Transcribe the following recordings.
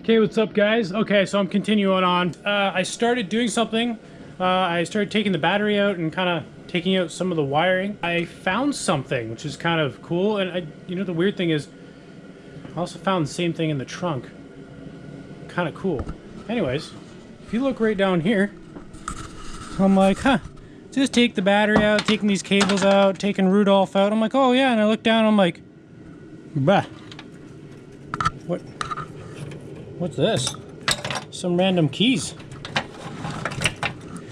Okay, what's up guys? Okay, so I'm continuing on. I started doing something. I started taking the battery out and kind of taking out some of the wiring. I found something which is kind of cool, and you know the weird thing is I also found the same thing in the trunk. Kind of cool. Anyways, if you look right down here, I'm like, huh, just take the battery out, taking these cables out, taking Rudolph out. I'm like, oh yeah, and I look down, I'm like, bah. What's this? Some random keys.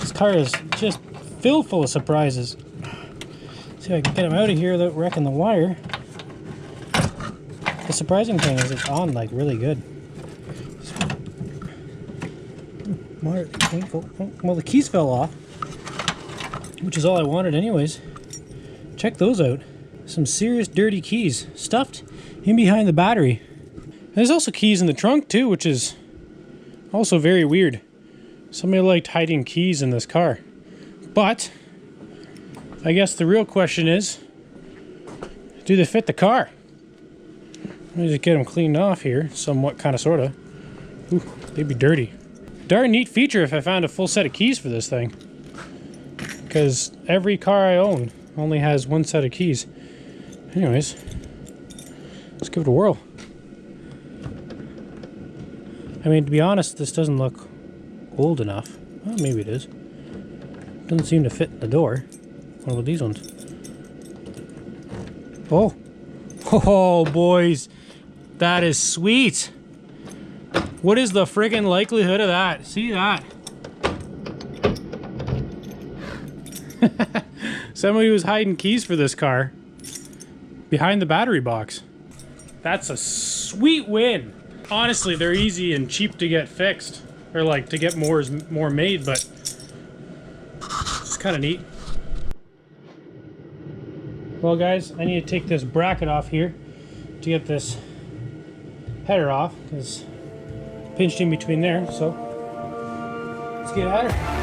This car is just filled full of surprises. See if I can get them out of here without wrecking the wire. The surprising thing is it's on like really good. Moderately painful. Well, the keys fell off, which is all I wanted anyways. Check those out. Some serious dirty keys stuffed in behind the battery. There's also keys in the trunk too, which is also very weird. Somebody liked hiding keys in this car. But I guess the real question is, do they fit the car? Let me just get them cleaned off here, somewhat, kind of, sort of. Ooh, they'd be dirty. Darn neat feature if I found a full set of keys for this thing. Because every car I own only has one set of keys. Anyways, let's give it a whirl. I mean, to be honest, this doesn't look old enough. Well, maybe it is. Doesn't seem to fit in the door. What about these ones? Oh! Oh, boys! That is sweet! What is the friggin' likelihood of that? See that? Somebody was hiding keys for this car behind the battery box. That's a sweet win! Honestly, they're easy and cheap to get fixed, or like to get more made, but it's kind of neat. Well guys, I need to take this bracket off here to get this header off, because it's pinched in between there, so let's get at her.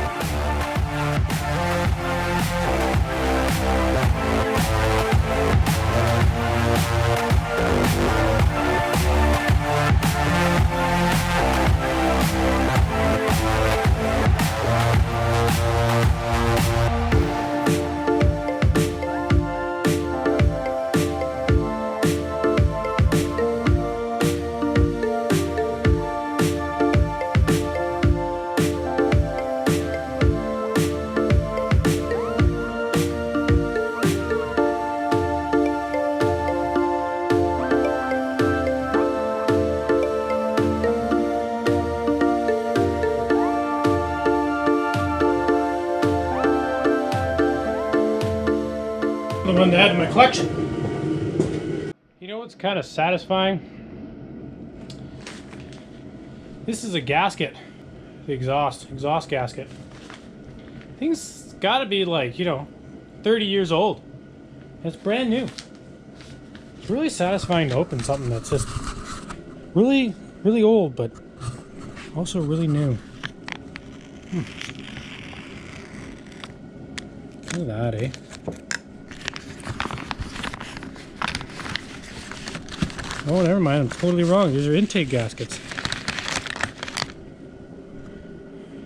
The one to add to my collection. You know what's kind of satisfying? This is a gasket. The exhaust gasket. Thing's gotta be like, you know, 30 years old. It's brand new. It's really satisfying to open something that's just really, really old, but also really new. Look at that, eh? Oh, never mind. I'm totally wrong. These are intake gaskets.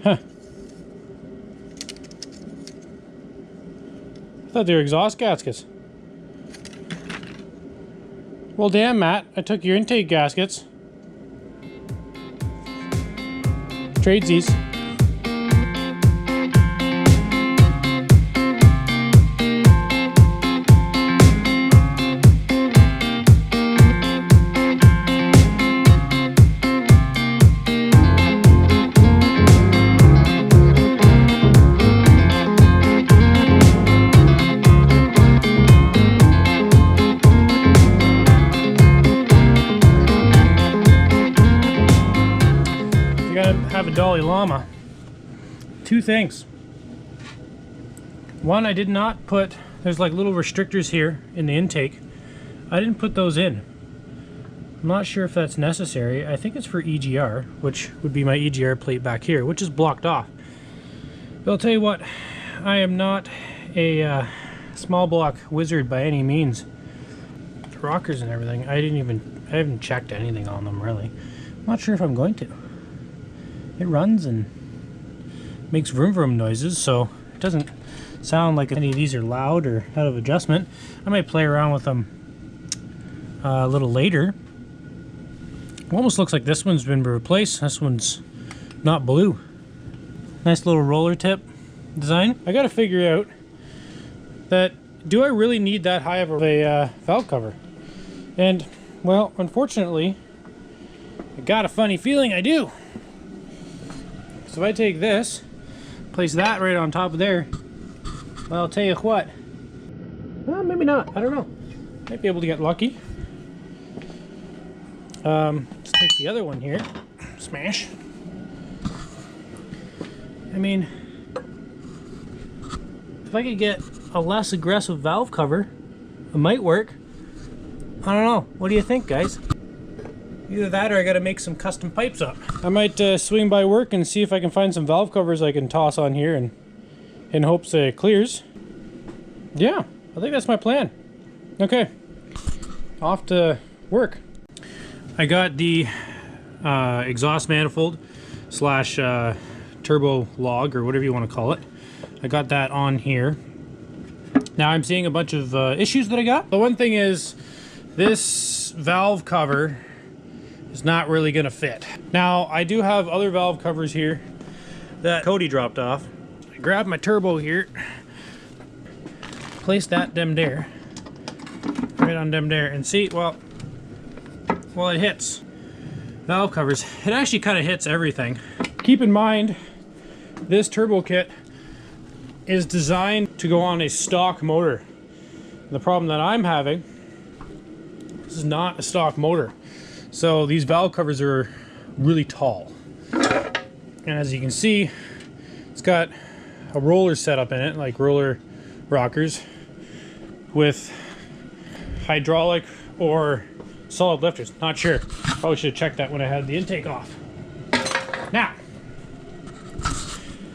Huh. I thought they were exhaust gaskets. Well, damn, Matt. I took your intake gaskets. Tradesies. Have a Dalai Lama. Two things. One, I did not put, there's like little restrictors here in the intake. I didn't put those in. I'm not sure if that's necessary. I think it's for EGR, which would be my EGR plate back here, which is blocked off. But I'll tell you what, I am not a small block wizard by any means. The rockers and everything, I haven't checked anything on them really. I'm not sure if I'm going to. It runs and makes vroom vroom noises, so it doesn't sound like any of these are loud or out of adjustment. I might play around with them a little later. Almost looks like this one's been replaced. This one's not blue. Nice little roller tip design. I gotta figure out that, do I really need that high of a valve cover? And, well, unfortunately, I got a funny feeling I do. So if I take this, place that right on top of there, well, I'll tell you what. Well, maybe not. I don't know. Might be able to get lucky. Let's take the other one here. Smash. I mean, if I could get a less aggressive valve cover, it might work. I don't know. What do you think, guys? Either that or I gotta make some custom pipes up. I might swing by work and see if I can find some valve covers I can toss on here and in hopes it clears. Yeah, I think that's my plan. Okay, off to work. I got the exhaust manifold slash turbo log, or whatever you want to call it. I got that on here. Now I'm seeing a bunch of issues that I got. The one thing is, this valve cover is not really gonna fit. Now I do have other valve covers here that Cody dropped off. I grabbed my turbo here, place that dem there, right on dem there, and see, well, it hits valve covers. It actually kind of hits everything. Keep in mind, this turbo kit is designed to go on a stock motor. The problem that I'm having, this is not a stock motor. So these valve covers are really tall. And as you can see, it's got a roller setup in it, like roller rockers, with hydraulic or solid lifters. Not sure. Probably should have checked that when I had the intake off. Now,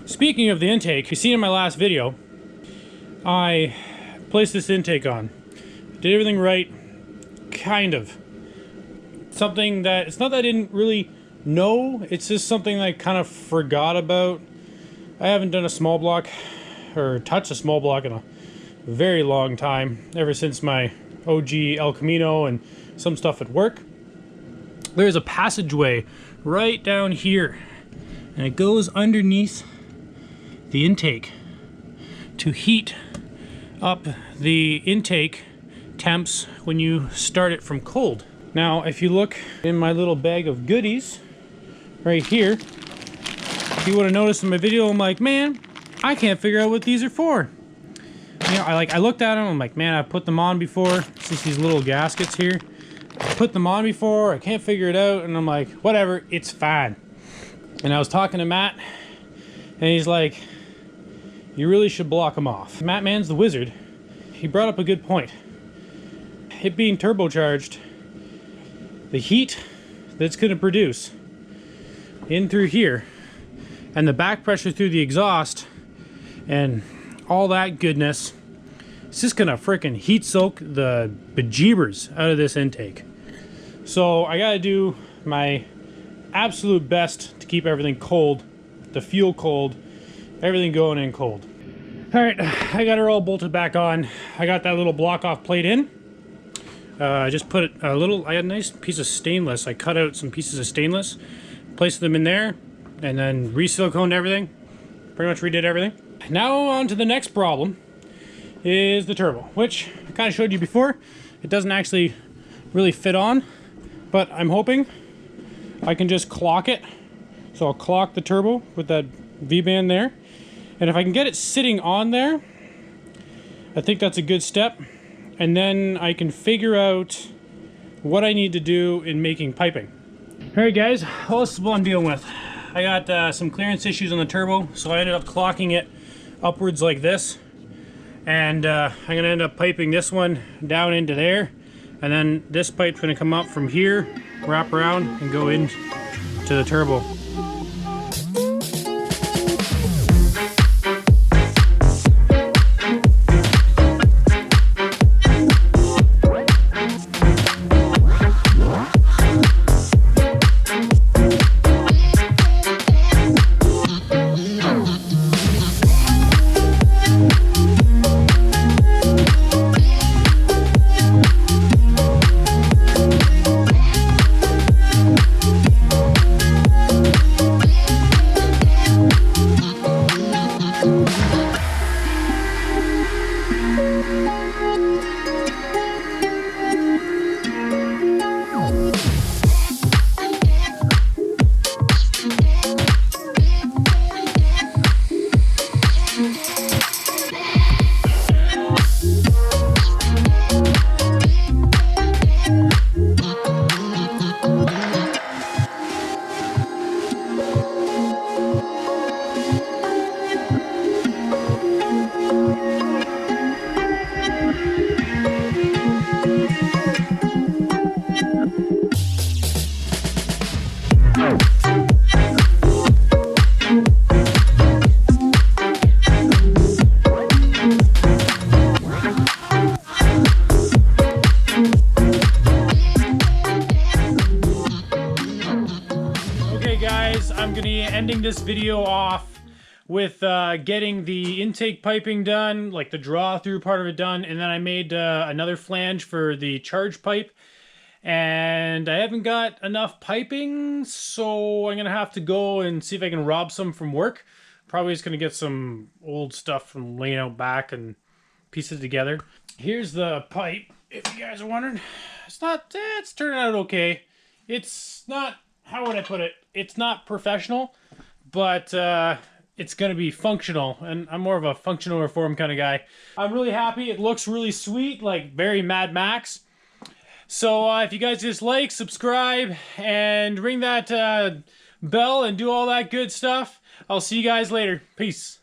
speaking of the intake, you seen in my last video, I placed this intake on. Did everything right, kind of. Something that, it's not that I didn't really know, it's just something that I kind of forgot about. I haven't done a small block, or touched a small block in a very long time, ever since my OG El Camino and some stuff at work. There's a passageway right down here, and it goes underneath the intake to heat up the intake temps when you start it from cold. Now, if you look in my little bag of goodies right here, you would have noticed in my video, I'm like, man, I can't figure out what these are for. You know, I looked at them, I'm like, man, I've put them on before. It's just these little gaskets here. I put them on before, I can't figure it out, and I'm like, whatever, it's fine. And I was talking to Matt, and he's like, you really should block them off. Matt Man's the wizard. He brought up a good point. It being turbocharged, the heat that's going to produce in through here, and the back pressure through the exhaust, and all that goodness, it's just gonna freaking heat soak the bejeebers out of this intake. So I gotta do my absolute best to keep everything cold, the fuel cold, everything going in cold. All right, I got her all bolted back on. I got that little block off plate in. I just put a little, I had a nice piece of stainless. I cut out some pieces of stainless, placed them in there, and then re-siliconed everything. Pretty much redid everything. Now on to the next problem is the turbo, which I kind of showed you before. It doesn't actually really fit on, but I'm hoping I can just clock it. So I'll clock the turbo with that V-band there. And if I can get it sitting on there, I think that's a good step. And then I can figure out what I need to do in making piping. All right, guys, well, this is what I'm dealing with. I got some clearance issues on the turbo, so I ended up clocking it upwards like this. And I'm gonna end up piping this one down into there. And then this pipe's gonna come up from here, wrap around, and go into the turbo. ending this video off with getting the intake piping done, like the draw through part of it done, and then I made another flange for the charge pipe. And I haven't got enough piping, so I'm gonna have to go and see if I can rob some from work. Probably just gonna get some old stuff from laying out back and piece it together. Here's the pipe, if you guys are wondering. It's turning out okay. It's not, how would I put it? It's not professional, but it's gonna be functional, and I'm more of a functional reform kind of guy. I'm really happy. It looks really sweet, like very Mad Max. So if you guys just like, subscribe, and ring that bell and do all that good stuff, I'll see you guys later. Peace.